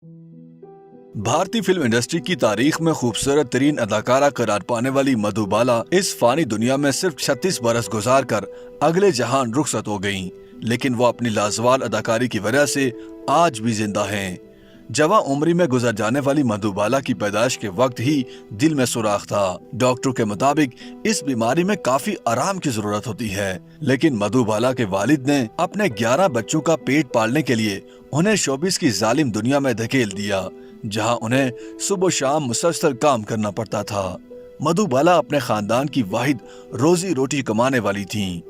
भारतीय film industry की तारीख में खूबसूरत तरीन अदाकारा करार पाने वाली मधुबाला इस फानी दुनिया में सिर्फ 36 बरस गुजार कर अगले जहान रुखसत हो गईं, लेकिन वो अपनी लाजवाब अदाकारी की वजह से आज भी जिंदा हैं। जवां उम्री में गुजर जाने वाली मधुबाला की पैदाइश के वक्त ही दिल में सुराख था। डॉक्टरों के मुताबिक इस बीमारी में काफी आराम की जरूरत होती है, लेकिन मधुबाला के वालिद ने अपने 11 बच्चों का पेट पालने के लिए उन्हें शोबिस की जालिम दुनिया में धकेल दिया, जहां उन्हें सुबह शाम मुसलसल काम करना पड़ता था। मधुबाला अपने खानदान की वाहिद रोजी रोटी कमाने वाली थीं।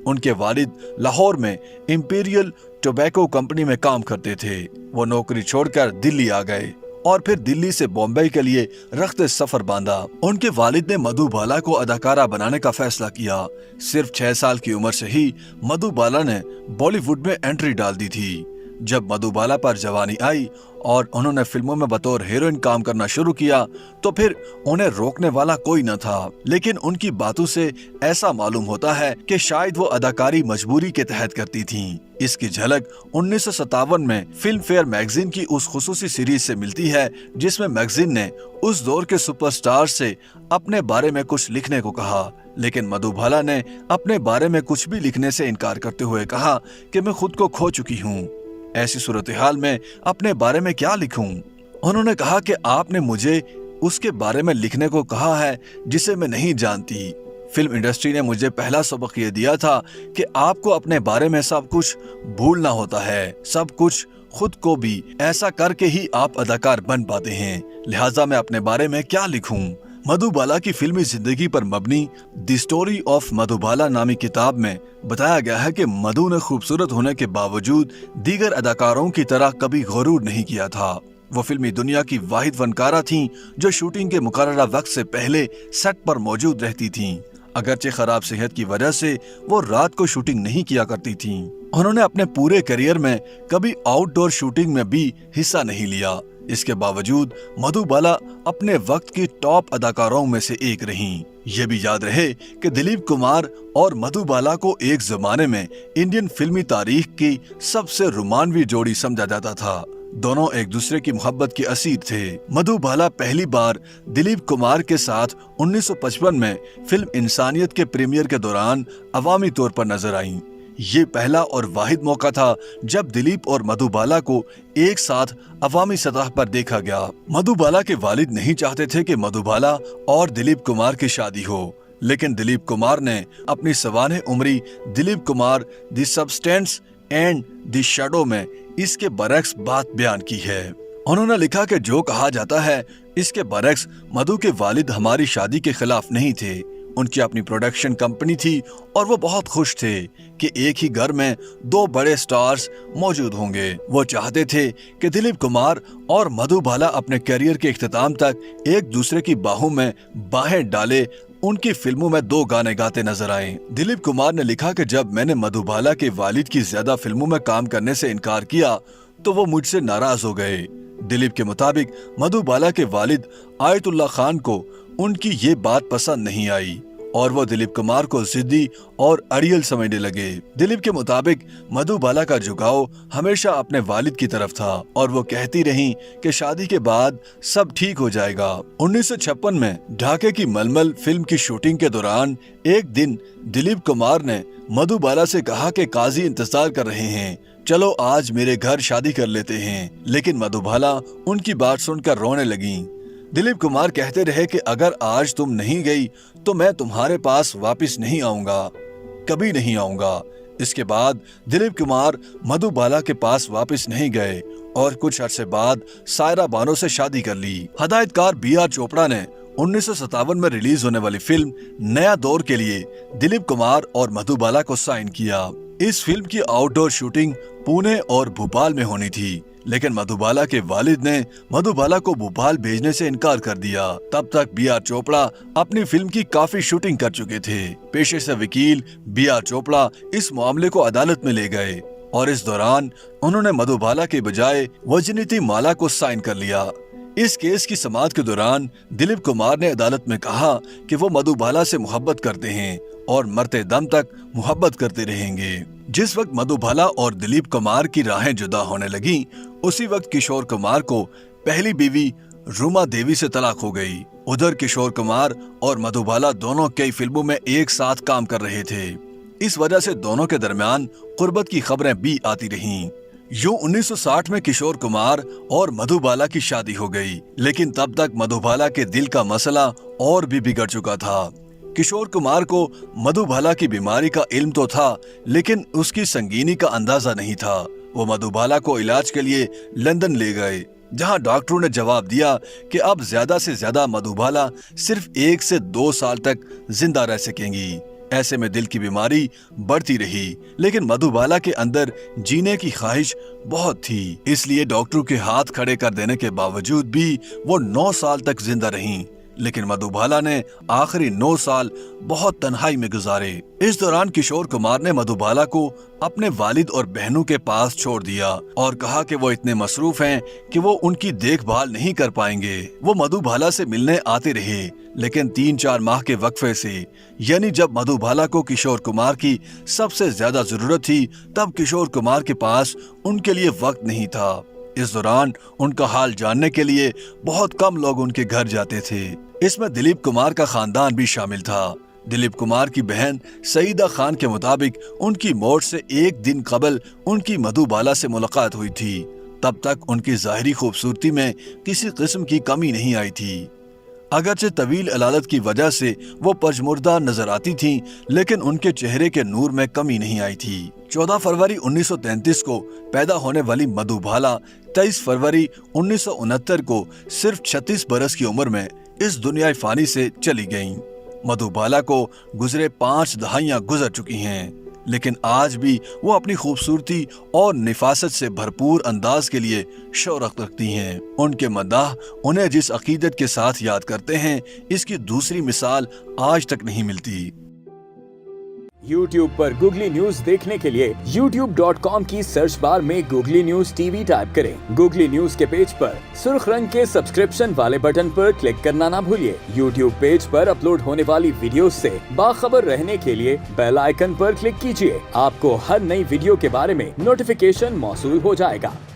उनके वालिद लाहौर में इंपीरियल टोबैको कंपनी में काम करते थे। वो नौकरी छोड़कर दिल्ली आ गए और फिर दिल्ली से बॉम्बे के लिए रख्ते सफर बांधा। उनके वालिद ने मधुबाला को अदाकारा बनाने का फैसला किया। सिर्फ 6 साल की उम्र से ही मधुबाला ने बॉलीवुड में एंट्री डाल दी थी। जब मधुबाला पर जवानी आई और उन्होंने फिल्मों में बतौर हीरोइन काम करना शुरू किया तो फिर उन्हें रोकने वाला कोई न था। लेकिन उनकी बातों से ऐसा मालूम होता है कि शायद वो अदाकारी मजबूरी के तहत करती थीं। इसकी झलक 1957 में फिल्म फेयर मैगजीन की उस खुसूसी सीरीज से मिलती है, जिसमें मैगजीन ने उस दौर के सुपरस्टार से अपने बारे में कुछ लिखने को कहा। लेकिन मधुबाला ने अपने बारे में कुछ भी लिखने से इनकार करते हुए कहा कि मैं खुद को खो चुकी हूँ। ऐसी सूरत हाल में अपने बारे में क्या लिखूं? उन्होंने कहा कि आपने मुझे उसके बारे में लिखने को कहा है जिसे मैं नहीं जानती। फिल्म इंडस्ट्री ने मुझे पहला सबक ये दिया था कि आपको अपने बारे में सब कुछ भूलना होता है, सब कुछ खुद को भी। ऐसा करके ही आप अदाकार बन पाते हैं। लिहाजा मैं अपने बारे में क्या लिखूं? मधुबाला की फिल्मी जिंदगी पर मबनी द स्टोरी ऑफ मधुबाला नामी किताब में बताया गया है कि मधु ने खूबसूरत होने के बावजूद दीगर अदाकारों की तरह कभी गुरूर नहीं किया था। वो फिल्मी दुनिया की वाहिद फनकारा थीं जो शूटिंग के मुकर्ररा वक्त से पहले सेट पर मौजूद रहती थीं। अगरचे खराब सेहत की वजह से वो रात को शूटिंग नहीं किया करती थीं। उन्होंने अपने पूरे करियर में कभी आउटडोर शूटिंग में भी हिस्सा नहीं लिया। इसके बावजूद मधुबाला अपने वक्त की टॉप अदाकारों में से एक रहीं। ये भी याद रहे कि दिलीप कुमार और मधुबाला को एक जमाने में इंडियन फिल्मी तारीख की सबसे रोमानवी जोड़ी समझा जाता था। दोनों एक दूसरे की मोहब्बत के असीर थे। मधुबाला पहली बार दिलीप कुमार के साथ 1955 में फिल्म इंसानियत के प्रीमियर के दौरान अवामी तौर पर नजर आईं। ये पहला और वाहिद मौका था जब दिलीप और मधुबाला को एक साथ अवामी सतह पर देखा गया। मधुबाला के वालिद नहीं चाहते थे कि मधुबाला और दिलीप कुमार की शादी हो, लेकिन दिलीप कुमार ने अपनी सवाने उम्री Dilip Kumar the substance and the shadow में इसके बरक्स बात बयान की है। उन्होंने लिखा कि जो कहा जाता है इसके बरक्स मधु के वालिद हमारी शादी के खिलाफ नहीं थे। उनकी अपनी प्रोडक्शन कंपनी थी और वो बहुत खुश थे कि एक ही घर में 2 बड़े स्टार्स मौजूद होंगे। वो चाहते थे कि दिलीप कुमार और मधुबाला अपने करियर के इख्तिताम तक एक दूसरे की बाहों में बाहें डाले उनकी फिल्मों में 2 गाने गाते नजर आए। दिलीप कुमार ने लिखा कि जब मैंने मधुबाला के वालिद की ज्यादा फिल्मों में काम करने से इनकार किया तो वो मुझसे नाराज हो गए। दिलीप के मुताबिक मधुबाला के वालिद आयतुल्ला खान को उनकी ये बात पसंद नहीं आई और वो दिलीप कुमार को जिद्दी और अड़ियल समझने लगे। दिलीप के मुताबिक मधुबाला का झुकाव हमेशा अपने वालिद की तरफ था और वो कहती रहीं कि शादी के बाद सब ठीक हो जाएगा। 1956 में ढाके की मलमल फिल्म की शूटिंग के दौरान एक दिन दिलीप कुमार ने मधुबाला से कहा कि काजी इंतजार कर रहे हैं, चलो आज मेरे घर शादी कर लेते हैं। लेकिन मधुबाला उनकी बात सुनकर रोने लगी। दिलीप कुमार कहते रहे कि अगर आज तुम नहीं गई तो मैं तुम्हारे पास वापस नहीं आऊंगा, कभी नहीं आऊंगा। इसके बाद दिलीप कुमार मधुबाला के पास वापस नहीं गए और कुछ अरसे बाद सायरा बानो से शादी कर ली। हदायतकार B.R. चोपड़ा ने 1957 में रिलीज होने वाली फिल्म नया दौर के लिए दिलीप कुमार और मधुबाला को साइन किया। इस फिल्म की आउटडोर शूटिंग पुणे और भोपाल में होनी थी, लेकिन मधुबाला के वालिद ने मधुबाला को भोपाल भेजने से इनकार कर दिया। तब तक B.R. चोपड़ा अपनी फिल्म की काफी शूटिंग कर चुके थे। पेशे से वकील B.R. चोपड़ा इस मामले को अदालत में ले गए और इस दौरान उन्होंने मधुबाला के बजाय वजनीति माला को साइन कर लिया। इस केस की समाअत के दौरान दिलीप कुमार ने अदालत में कहा कि वो मधुबाला से मोहब्बत करते हैं और मरते दम तक मोहब्बत करते रहेंगे। जिस वक्त मधुबाला और दिलीप कुमार की राहें जुदा होने लगी, उसी वक्त किशोर कुमार को पहली बीवी रूमा देवी से तलाक हो गई। उधर किशोर कुमार और मधुबाला दोनों कई फिल्मों में एक साथ काम कर रहे थे। इस वजह से दोनों के दरमियान कुर्बत की खबरें भी आती रहीं। यूं 1960 में किशोर कुमार और मधुबाला की शादी हो गई, लेकिन तब तक मधुबाला के दिल का मसला और भी बिगड़ चुका था। किशोर कुमार को मधुबाला की बीमारी का इल्म तो था, लेकिन उसकी संगीनी का अंदाजा नहीं था। वो मधुबाला को इलाज के लिए लंदन ले गए, जहां डॉक्टरों ने जवाब दिया कि अब ज्यादा से ज्यादा मधुबाला सिर्फ 1 से 2 साल तक जिंदा रह सकेंगी। ऐसे में दिल की बीमारी बढ़ती रही, लेकिन मधुबाला के अंदर जीने की ख्वाहिश बहुत थी। इसलिए डॉक्टरों के हाथ खड़े कर देने के बावजूद भी वो 9 साल तक जिंदा रहीं। लेकिन मधुबाला ने आखिरी 9 साल बहुत तन्हाई में गुजारे। इस दौरान किशोर कुमार ने मधुबाला को अपने वालिद और बहनों के पास छोड़ दिया और कहा कि वो इतने मसरूफ हैं कि वो उनकी देखभाल नहीं कर पाएंगे। वो मधुबाला से मिलने आते रहे, लेकिन 3-4 माह के वक्फे से, यानी जब मधुबाला को किशोर कुमार की सबसे ज्यादा जरूरत थी, तब किशोर कुमार के पास उनके लिए वक्त नहीं था। इस दौरान उनका हाल जानने के लिए बहुत कम लोग उनके घर जाते थे। इसमें दिलीप कुमार का खानदान भी शामिल था। दिलीप कुमार की बहन सईदा खान के मुताबिक उनकी मौत से 1 दिन कबल उनकी मधुबाला से मुलाकात हुई थी। तब तक उनकी ज़ाहिरी खूबसूरती में किसी किस्म की कमी नहीं आई थी। अगरचे तवील अलादत की वजह से वो पजमुर्दा नजर आती थीं, लेकिन उनके चेहरे के नूर में कमी नहीं आई थी। 14 फरवरी 1933 को पैदा होने वाली मधुबाला 23 फरवरी 1969 को सिर्फ 36 बरस की उम्र में इस दुनियाई फानी से चली गईं। मधुबाला को गुजरे 5 दहाइयां गुजर चुकी हैं, लेकिन आज भी वो अपनी खूबसूरती और निफासत से भरपूर अंदाज के लिए शोहरत रखती हैं। उनके मदाह उन्हें जिस अकीदत के साथ याद करते हैं, इसकी दूसरी मिसाल आज तक नहीं मिलती। YouTube पर गूगली न्यूज देखने के लिए youtube.com की सर्च बार में गूगली न्यूज टीवी टाइप करें। गूगली न्यूज के पेज पर सुर्ख रंग के सब्सक्रिप्शन वाले बटन पर क्लिक करना ना भूलिए। YouTube पेज पर अपलोड होने वाली वीडियोस से बाखबर रहने के लिए बेल आइकन पर क्लिक कीजिए। आपको हर नई वीडियो के बारे में नोटिफिकेशन मौसूल हो जाएगा।